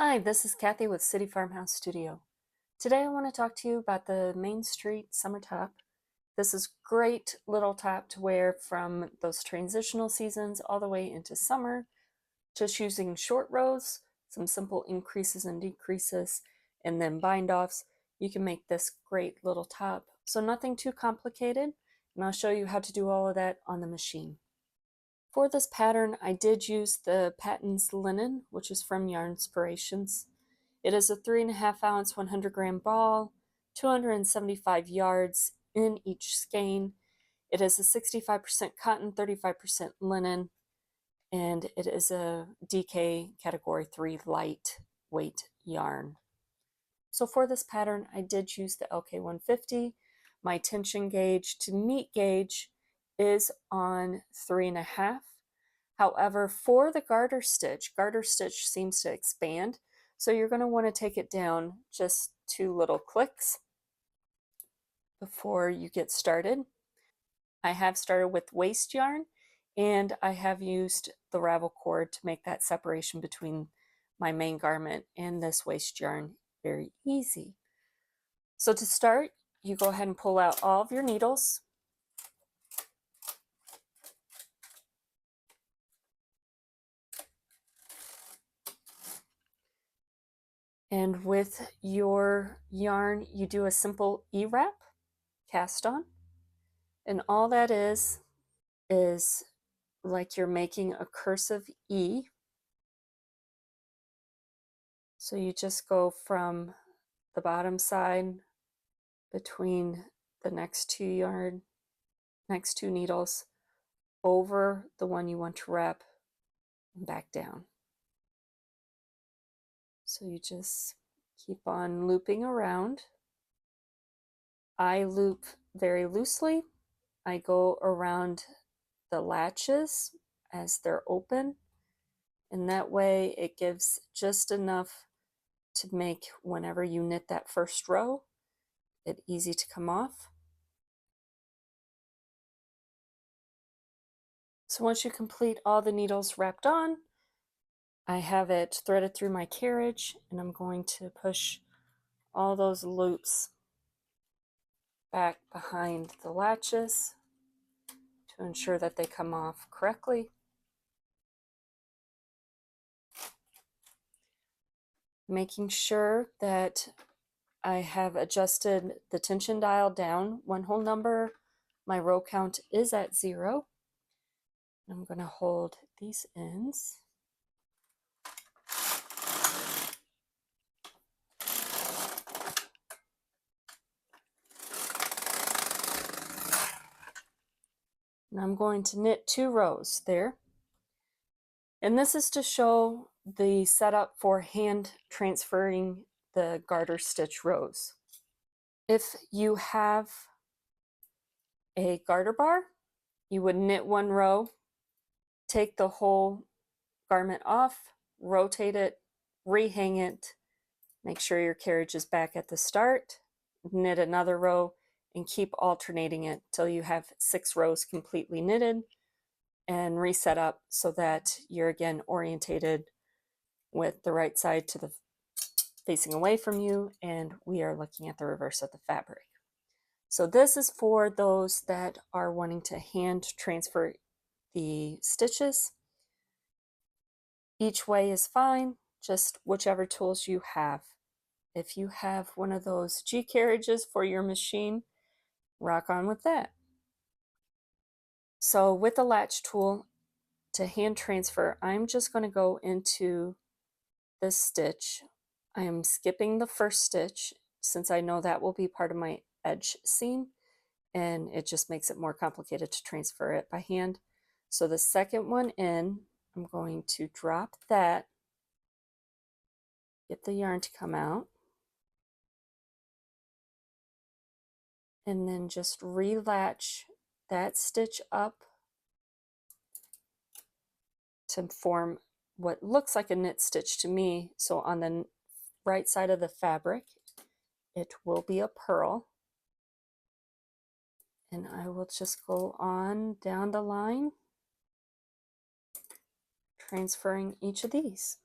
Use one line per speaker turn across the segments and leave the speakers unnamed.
Hi, this is Cathy with City Farmhouse Studio. Today I want to talk to you about the Main Street summer top. This is great little top to wear from those transitional seasons all the way into summer. Just using short rows, some simple increases and decreases, and then bind offs, you can make this great little top. So nothing too complicated, and I'll show you how to do all of that on the machine. For this pattern, I did use the Patton's linen, which is from Yarnspirations. It is a 3.5 ounce, 100 gram ball, 275 yards in each skein. It is a 65% cotton, 35% linen, and it is a DK category 3 lightweight yarn. So for this pattern, I did use the LK150. My tension gauge to meet gauge is on 3.5. However, for the garter stitch seems to expand, so you're going to want to take it down just 2 little clicks before you get started. I have started with waste yarn, and I have used the ravel cord to make that separation between my main garment and this waste yarn very easy. So to start, you go ahead and pull out all of your needles. And with your yarn, you do a simple E-wrap, cast on. And all that is like you're making a cursive E. So you just go from the bottom side between the next two needles over the one you want to wrap and back down. So you just keep on looping around. I loop very loosely. I go around the latches as they're open, and that way it gives just enough to make, whenever you knit that first row, it easy to come off. So once you complete all the needles wrapped on, I have it threaded through my carriage, and I'm going to push all those loops back behind the latches to ensure that they come off correctly. Making sure that I have adjusted the tension dial down 1 whole number. My row count is at 0. I'm going to hold these ends. And I'm going to knit 2 rows there. And this is to show the setup for hand transferring the garter stitch rows. If you have a garter bar, you would knit 1 row, take the whole garment off, rotate it, rehang it, make sure your carriage is back at the start, knit another row, and keep alternating it till you have 6 rows completely knitted, and reset up so that you're again orientated with the right side to the facing away from you, and we are looking at the reverse of the fabric. So this is for those that are wanting to hand transfer the stitches. Each way is fine, just whichever tools you have. If you have one of those G carriages for your machine, rock on with that. So with the latch tool to hand transfer, I'm just going to go into this stitch. I am skipping the first stitch since I know that will be part of my edge seam, and it just makes it more complicated to transfer it by hand. So the second one in, I'm going to drop that, get the yarn to come out, and then just relatch that stitch up to form what looks like a knit stitch to me. So on the right side of the fabric, it will be a purl. And I will just go on down the line, transferring each of these.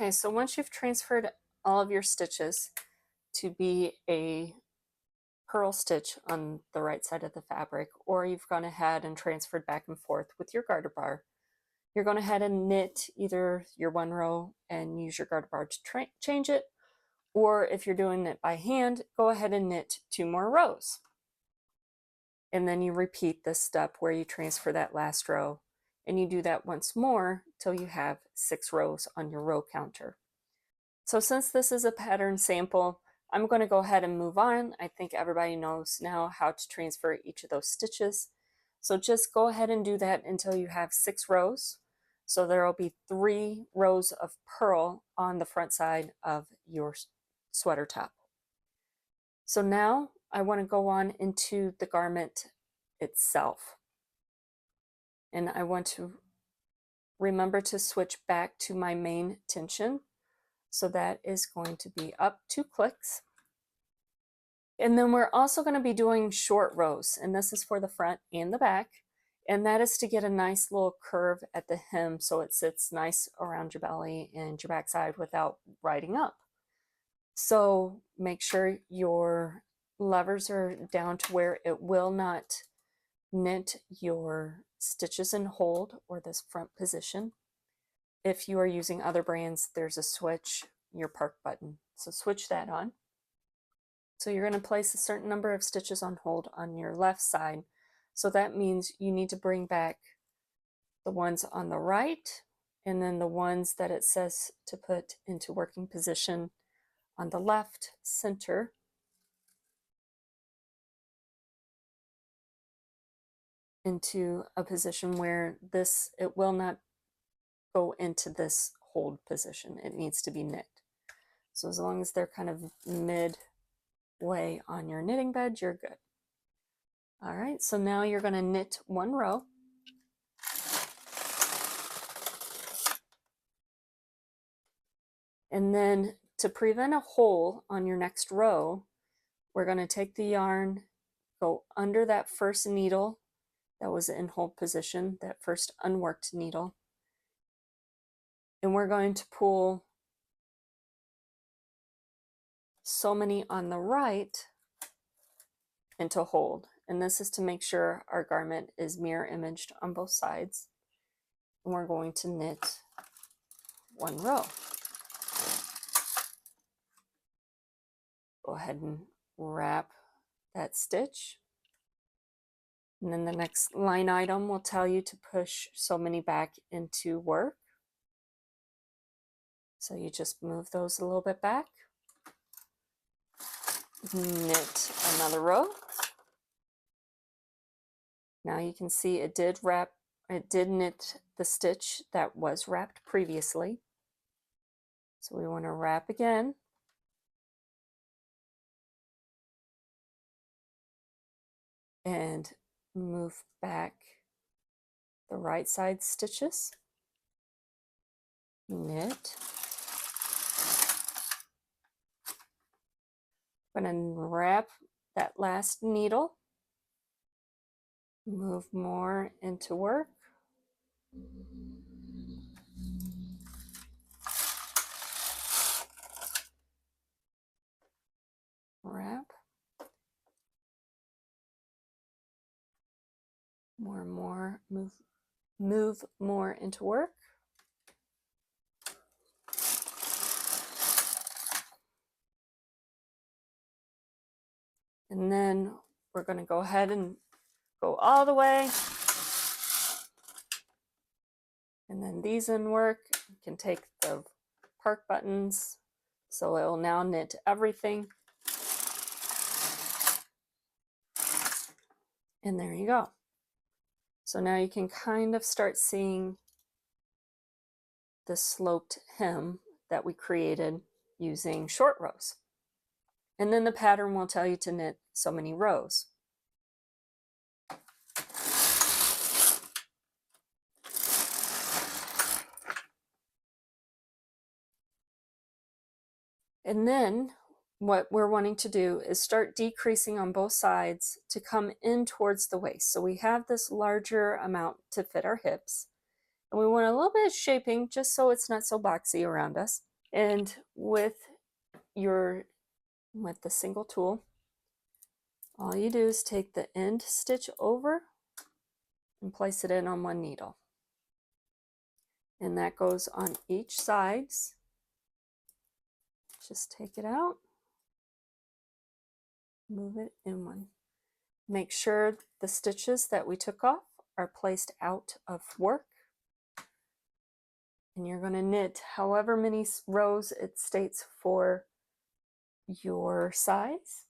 Okay, so once you've transferred all of your stitches to be a purl stitch on the right side of the fabric, or you've gone ahead and transferred back and forth with your garter bar, you're going ahead and knit either your one row and use your garter bar to change it, or if you're doing it by hand, go ahead and knit 2 more rows. And then you repeat this step where you transfer that last row, and you do that once more till you have 6 rows on your row counter. So since this is a pattern sample, I'm going to go ahead and move on. I think everybody knows now how to transfer each of those stitches. So just go ahead and do that until you have 6 rows. So there will be 3 rows of purl on the front side of your sweater top. So now I want to go on into the garment itself. And I want to remember to switch back to my main tension. So that is going to be up 2 clicks. And then we're also going to be doing short rows, and this is for the front and the back. And that is to get a nice little curve at the hem so it sits nice around your belly and your backside without riding up. So make sure your levers are down to where it will not knit your stitches and hold or this front position. If you are using other brands, there's a switch, your park button. So switch that on. So you're going to place a certain number of stitches on hold on your left side. So that means you need to bring back the ones on the right, and then the ones that it says to put into working position on the left center. Into a position where it will not go into this hold position. It needs to be knit. So as long as they're kind of midway on your knitting bed, you're good. All right, so now you're going to knit 1 row. And then to prevent a hole on your next row, we're going to take the yarn, go under that first needle that was in hold position, that first unworked needle, and we're going to pull so many on the right into hold. And this is to make sure our garment is mirror imaged on both sides. And we're going to knit 1 row. Go ahead and wrap that stitch. And then the next line item will tell you to push so many back into work. So you just move those a little bit back. Knit another row. Now you can see it did knit the stitch that was wrapped previously. So we want to wrap again. And move back the right side stitches. Knit. I'm going to wrap that last needle. Move more into work. Wrap. More, move more into work. And then we're going to go ahead and go all the way. And then these in work, you can take the park buttons, so it will now knit everything. And there you go. So now you can kind of start seeing the sloped hem that we created using short rows. And then the pattern will tell you to knit so many rows. And then what we're wanting to do is start decreasing on both sides to come in towards the waist. So we have this larger amount to fit our hips, and we want a little bit of shaping just so it's not so boxy around us. And with the single tool, all you do is take the end stitch over and place it in on one needle. And that goes on each sides. Just take it out, move it in one. Make sure the stitches that we took off are placed out of work. And you're going to knit however many rows it states for your size.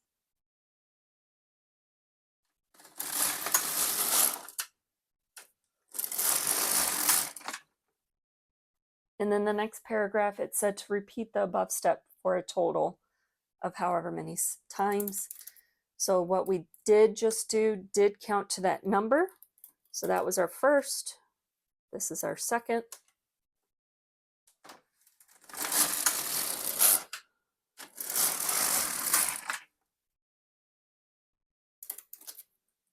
And then the next paragraph, it said to repeat the above step for a total of however many times. So what we did just do did count to that number. So that was our first. This is our second.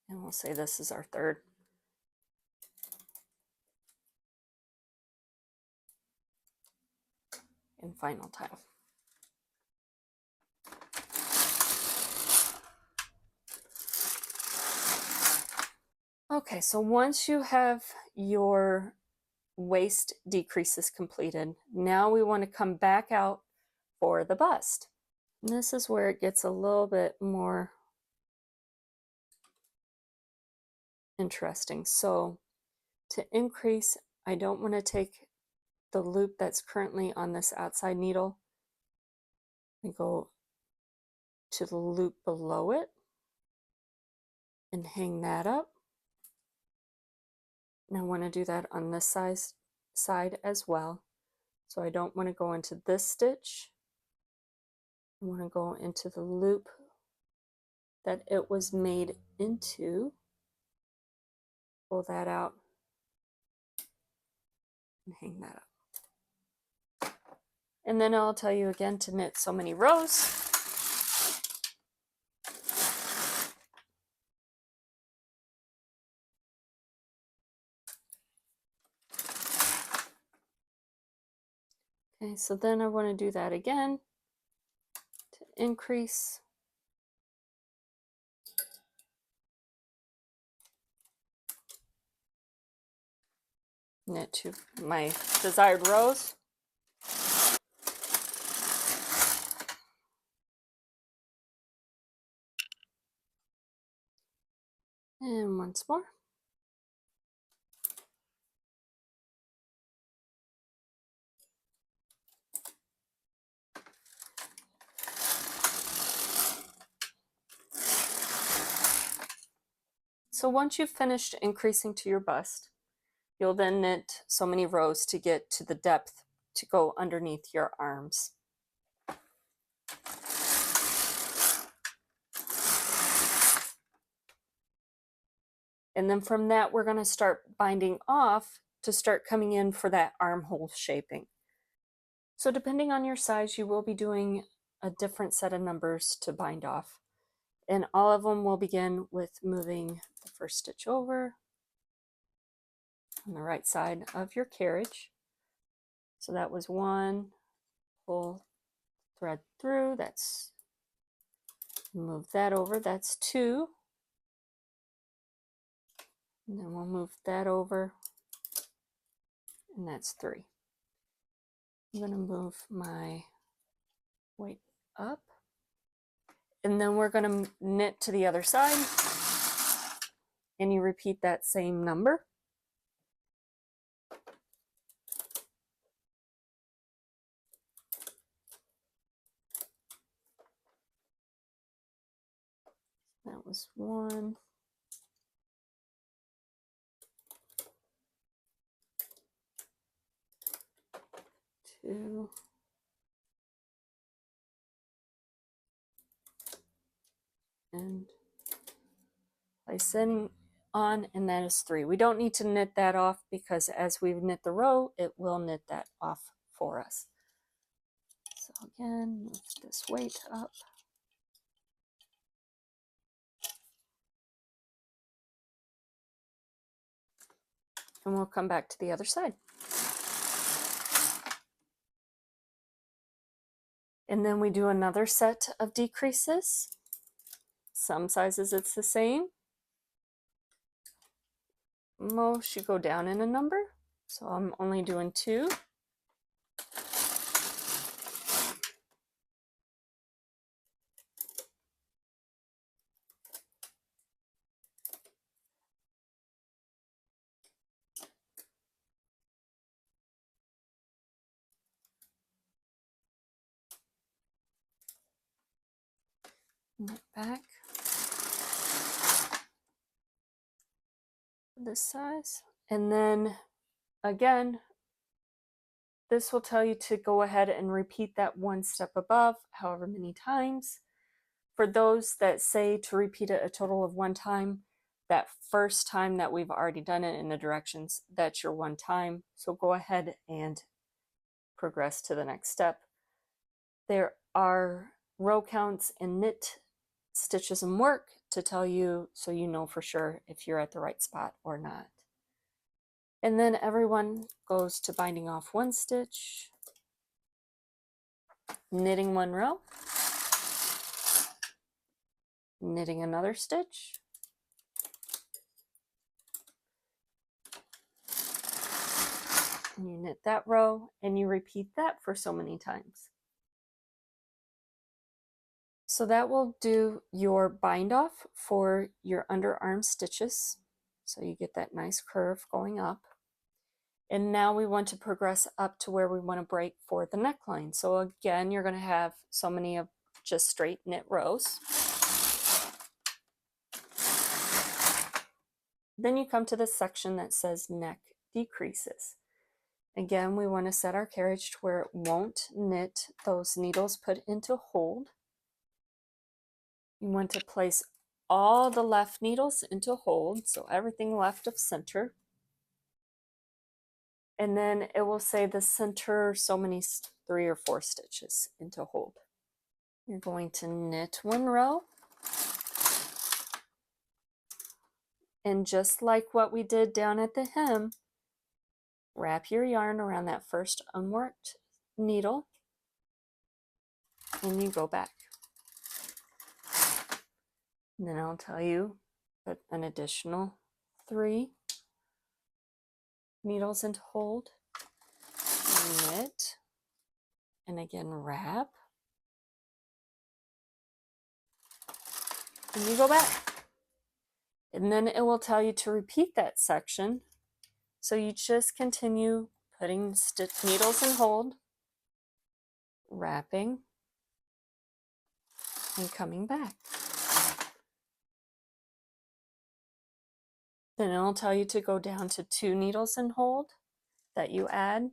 And we'll say this is our third. And final tile. Okay, so once you have your waist decreases completed, now we want to come back out for the bust. And this is where it gets a little bit more interesting. So to increase, I don't want to take the loop that's currently on this outside needle and go to the loop below it and hang that up. And I want to do that on this side as well. So I don't want to go into this stitch. I want to go into the loop that it was made into. Pull that out and hang that up. And then I'll tell you again to knit so many rows. Okay, so then I want to do that again to increase. Knit to my desired rows. And once more. So once you've finished increasing to your bust, you'll then knit so many rows to get to the depth to go underneath your arms. And then from that, we're going to start binding off to start coming in for that armhole shaping. So depending on your size, you will be doing a different set of numbers to bind off. And all of them will begin with moving the first stitch over on the right side of your carriage. So that was one, pull thread through, that's, move that over, that's two. And then we'll move that over, and that's three. I'm going to move my weight up. And then we're going to knit to the other side, and you repeat that same number. That was one, two, and place in on, and that is three. We don't need to knit that off because as we knit the row, it will knit that off for us. So again, move this weight up. And we'll come back to the other side. And then we do another set of decreases. Some sizes it's the same. Most you go down in a number, so I'm only doing 2. Knit back this size, and then again this will tell you to go ahead and repeat that one step above however many times. For those that say to repeat it a total of 1 time, that first time that we've already done it in the directions, that's your 1 time. So go ahead and progress to the next step. There are row counts and knit stitches and work to tell you so you know for sure if you're at the right spot or not. And then everyone goes to binding off 1 stitch, knitting 1 row, knitting another stitch, and you knit that row, and you repeat that for so many times. So that will do your bind off for your underarm stitches. So you get that nice curve going up. And now we want to progress up to where we want to break for the neckline. So again, you're going to have so many of just straight knit rows. Then you come to the section that says neck decreases. Again, we want to set our carriage to where it won't knit those needles put into hold. You want to place all the left needles into hold, so everything left of center. And then it will say the center so many 3 or 4 stitches into hold. You're going to knit 1 row. And just like what we did down at the hem, wrap your yarn around that first unworked needle and you go back. And then I'll tell you, put an additional 3 needles into hold, knit, and again wrap, and you go back. And then it will tell you to repeat that section. So you just continue putting needles in hold, wrapping, and coming back. Then it'll tell you to go down to 2 needles in hold that you add.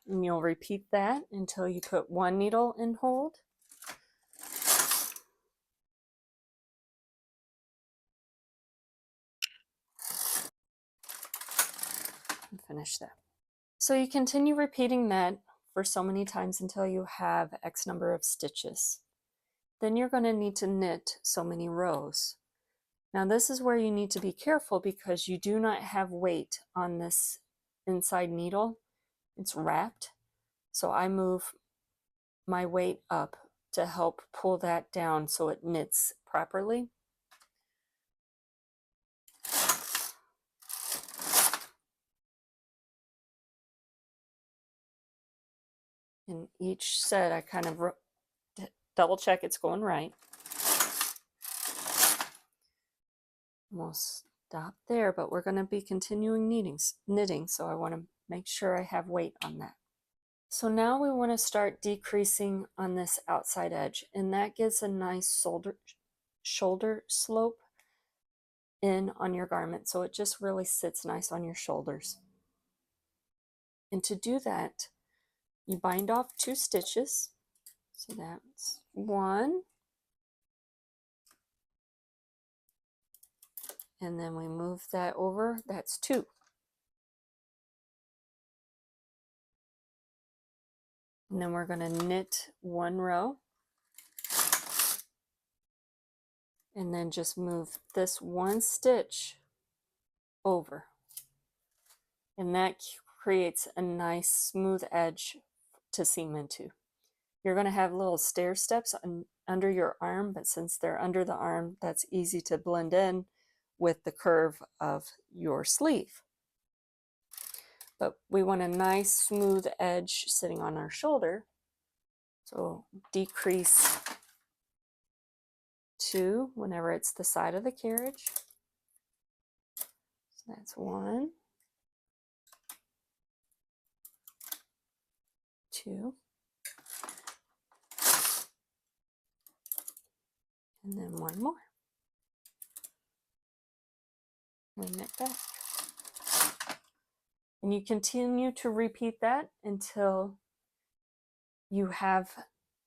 And you'll repeat that until you put 1 needle in hold. And finish that. So you continue repeating that for so many times until you have X number of stitches. Then you're going to need to knit so many rows. Now this is where you need to be careful because you do not have weight on this inside needle. It's wrapped. So I move my weight up to help pull that down so it knits properly. In each set, I kind of double check it's going right. We'll stop there, but we're going to be continuing knitting, so I want to make sure I have weight on that. So now we want to start decreasing on this outside edge, and that gives a nice shoulder slope in on your garment, so it just really sits nice on your shoulders. And to do that, you bind off 2 stitches, so that's 1, and then we move that over, that's 2. And then we're going to knit 1 row, and then just move this 1 stitch over. And that creates a nice smooth edge to seam into. You're going to have little stair steps under your arm, but since they're under the arm, that's easy to blend in with the curve of your sleeve. But we want a nice smooth edge sitting on our shoulder. So decrease 2 whenever it's the side of the carriage. So that's 1, 2, and then 1 more. And knit back. And you continue to repeat that until you have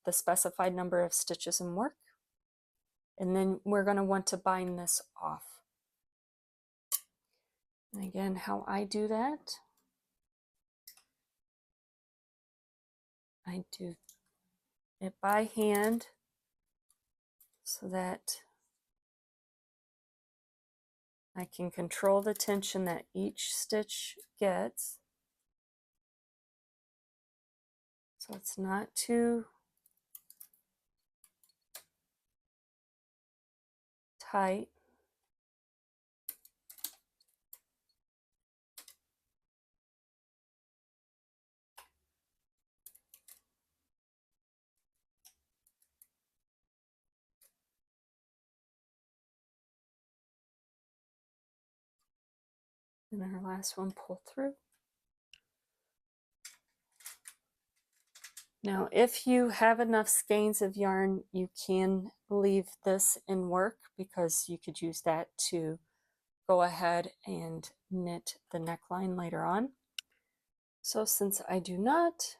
the specified number of stitches in work. And then we're going to want to bind this off. And again, how I do that, I do it by hand so that I can control the tension that each stitch gets. So it's not too tight. And our last one, pull through. Now, if you have enough skeins of yarn, you can leave this in work because you could use that to go ahead and knit the neckline later on. So since I do not,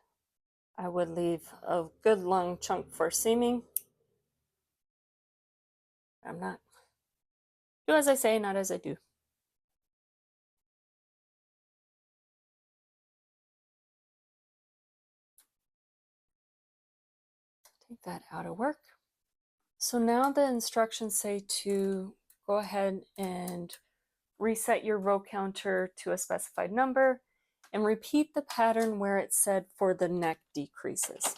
I would leave a good long chunk for seaming. I'm not. Do as I say, not as I do. Take that out of work. So now the instructions say to go ahead and reset your row counter to a specified number and repeat the pattern where it said for the neck decreases.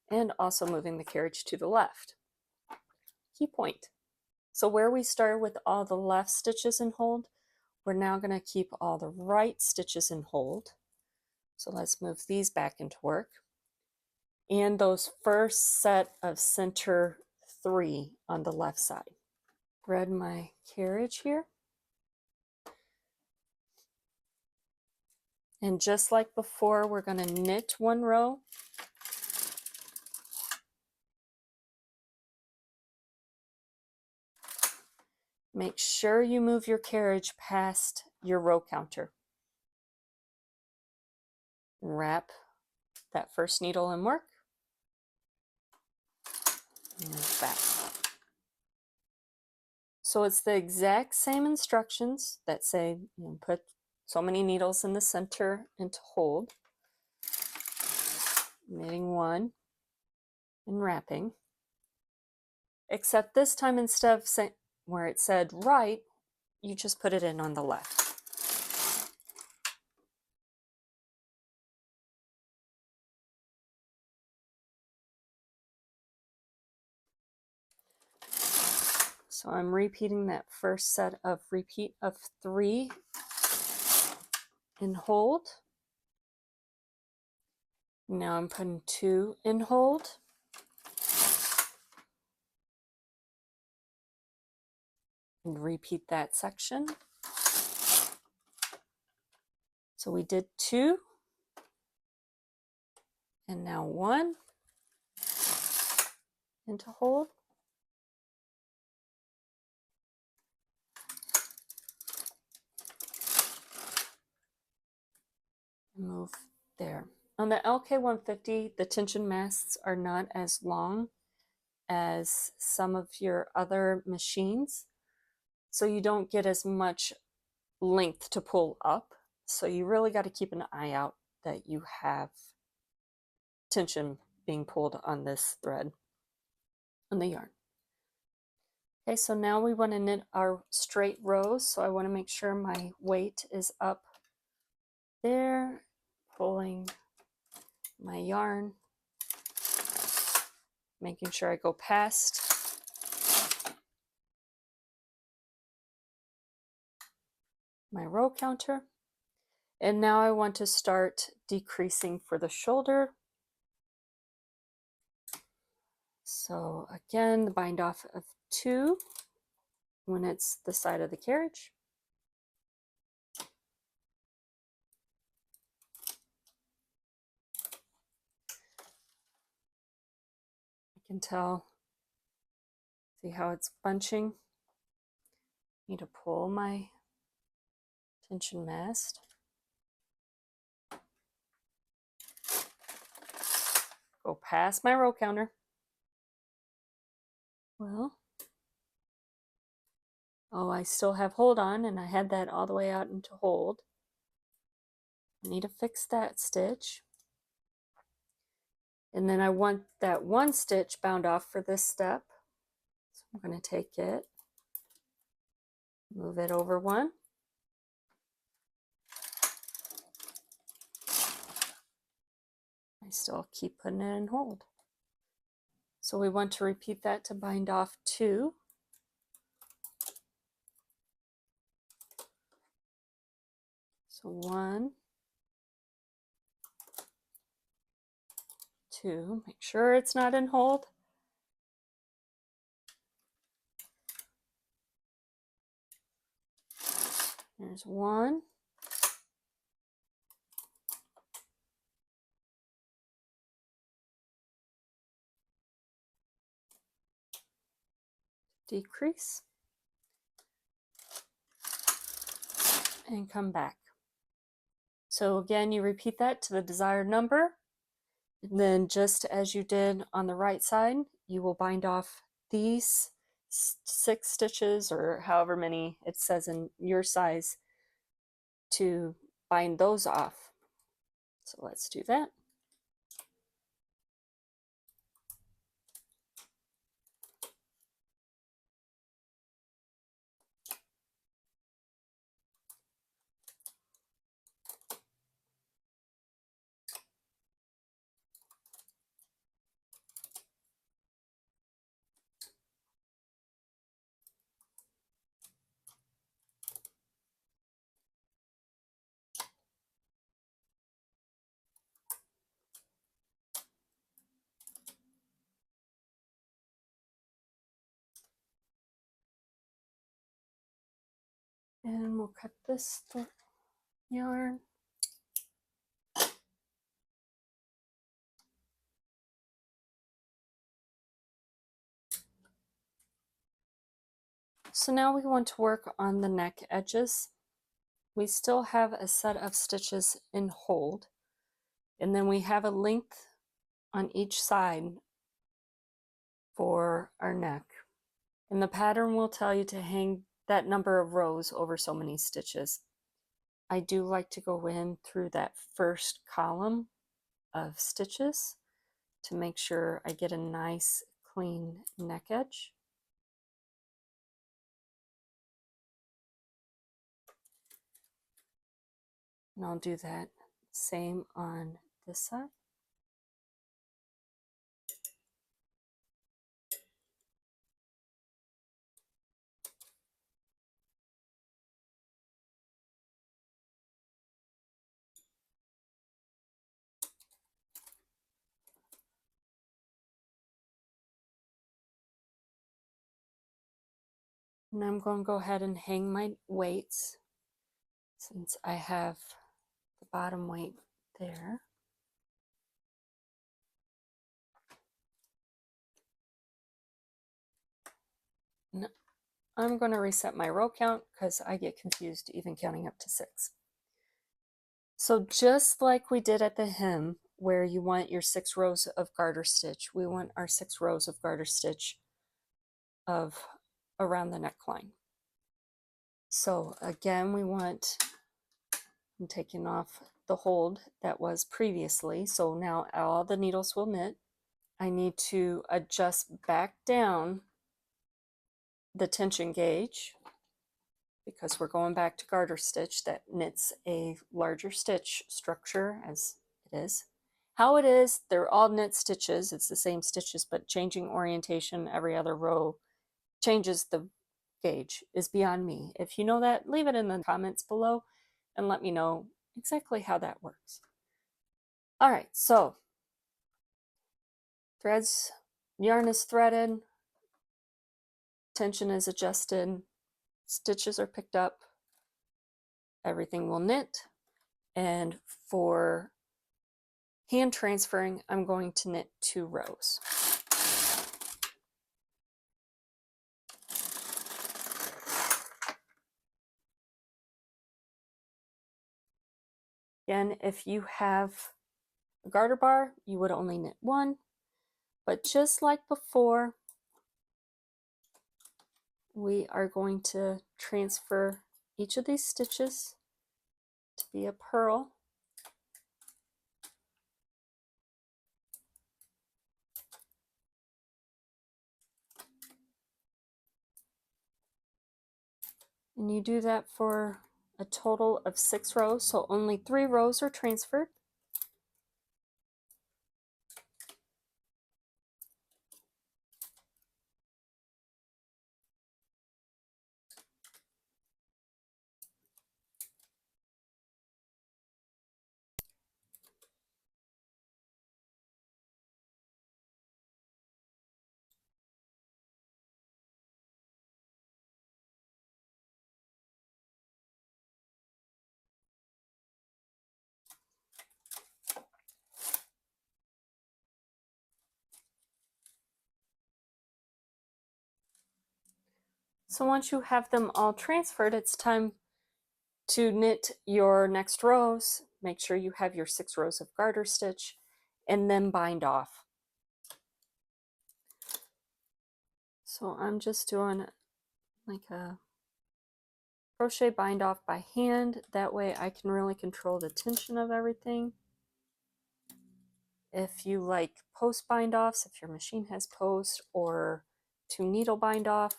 And also moving the carriage to the left. Key point. So where we started with all the left stitches in hold, we're now going to keep all the right stitches in hold. So let's move these back into work. And those first set of center 3 on the left side. Thread my carriage here. And just like before, we're going to knit 1 row. Make sure you move your carriage past your row counter. Wrap that first needle in work. And back. So it's the exact same instructions that say put so many needles in the center and to hold. Knitting 1 and wrapping. Except this time, instead of where it said right, you just put it in on the left. So I'm repeating that first set of 3 in hold. Now I'm putting 2 in hold. And repeat that section. So we did 2. And now 1 into hold. Move there. On the LK150, the tension masts are not as long as some of your other machines, so you don't get as much length to pull up. So you really got to keep an eye out that you have tension being pulled on this thread on the yarn. Okay, so now we want to knit our straight rows, so I want to make sure my weight is up there, pulling my yarn, making sure I go past my row counter. And now I want to start decreasing for the shoulder. So again, the bind off of 2 when it's the side of the carriage. I can tell, see how it's bunching? Need to pull my tension mast. Go past my row counter. Well, oh, I still have hold on, and I had that all the way out into hold. I need to fix that stitch. And then I want that 1 stitch bound off for this step. So I'm going to take it, move it over 1. I still keep putting it in hold. So we want to repeat that to bind off 2. So 1, 2, make sure it's not in hold. There's 1. Decrease. And come back. So again, you repeat that to the desired number. And then just as you did on the right side, you will bind off these 6 stitches, or however many it says in your size, to bind those off. So let's do that. And we'll cut this yarn. So now we want to work on the neck edges. We still have a set of stitches in hold, and then we have a length on each side for our neck. And the pattern will tell you to hang that number of rows over so many stitches. I do like to go in through that first column of stitches to make sure I get a nice clean neck edge. And I'll do that same on this side. And I'm going to go ahead and hang my weights since I have the bottom weight there. And I'm going to reset my row count because I get confused even counting up to 6. So just like we did at the hem, where you want your 6 rows of garter stitch, we want our 6 rows of garter stitch of around the neckline. So again, we want, I'm taking off the hold that was previously, so now all the needles will knit. I need to adjust back down the tension gauge, because we're going back to garter stitch that knits a larger stitch structure as it is. How it is, they're all knit stitches, it's the same stitches, but changing orientation every other row changes the gauge is beyond me. If you know that, leave it in the comments below and let me know exactly how that works. All right, so threads, yarn is threaded, tension is adjusted, stitches are picked up, everything will knit. And for hand transferring, I'm going to knit 2 rows. Again, if you have a garter bar, you would only knit 1, but just like before, we are going to transfer each of these stitches to be a purl. And you do that for a total of 6 rows, so only 3 rows are transferred. So once you have them all transferred, it's time to knit your next rows. Make sure you have your 6 rows of garter stitch and then bind off. So I'm just doing like a crochet bind off by hand. That way I can really control the tension of everything. If you like post bind offs, if your machine has post, or 2 needle bind off,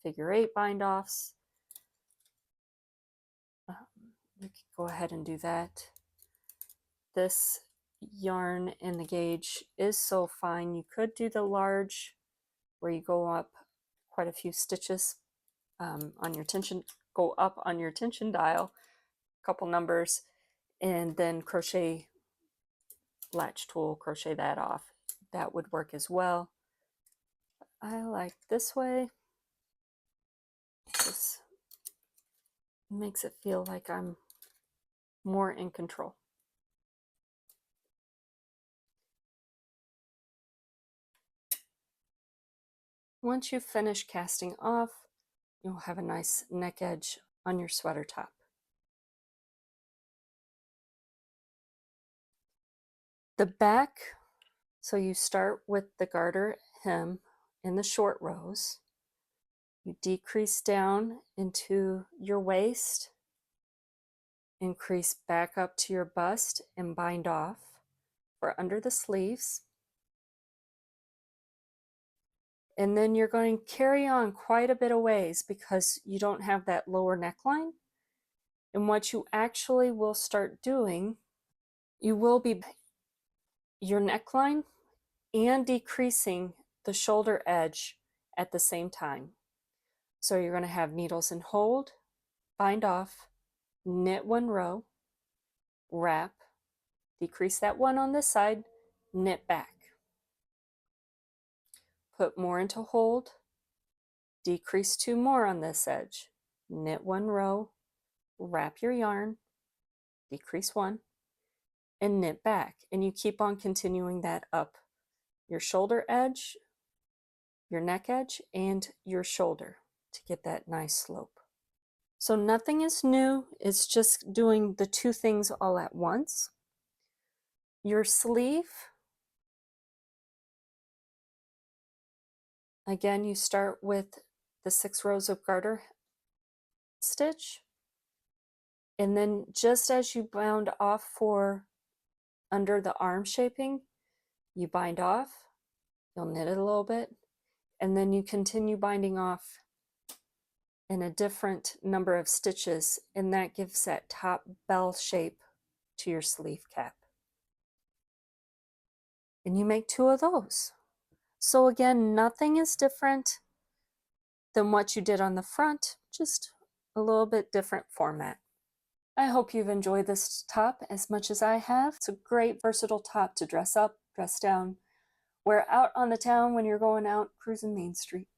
figure 8 bind offs, you can go ahead and do that. This yarn and the gauge is so fine. You could do the large where you go up quite a few stitches on your tension, go up on your tension dial, a couple numbers, and then crochet latch tool, crochet that off. That would work as well. I like this way. This makes it feel like I'm more in control. Once you finish casting off, you'll have a nice neck edge on your sweater top. The back, so you start with the garter hem in the short rows. You decrease down into your waist, increase back up to your bust and bind off for under the sleeves. And then you're going to carry on quite a bit of ways because you don't have that lower neckline. And what you actually will start doing, you will be your neckline and decreasing the shoulder edge at the same time. So you're going to have needles and hold, bind off, knit 1 row, wrap, decrease that 1 on this side, knit back. Put more into hold, decrease 2 more on this edge, knit 1 row, wrap your yarn, decrease 1, and knit back. And you keep on continuing that up your shoulder edge, your neck edge, and your shoulder to get that nice slope. So nothing is new, it's just doing the 2 things all at once. Your sleeve, again, you start with the 6 rows of garter stitch, and then just as you bound off for under the arm shaping, you bind off, you'll knit it a little bit, and then you continue binding off and a different number of stitches, and that gives that top bell shape to your sleeve cap. And you make 2 of those. So again, nothing is different than what you did on the front, just a little bit different format. I hope you've enjoyed this top as much as I have. It's a great versatile top to dress up, dress down, wear out on the town when you're going out cruising Main Street.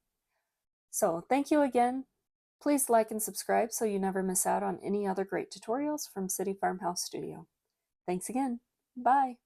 So thank you again. Please like and subscribe so you never miss out on any other great tutorials from City Farmhouse Studio. Thanks again. Bye.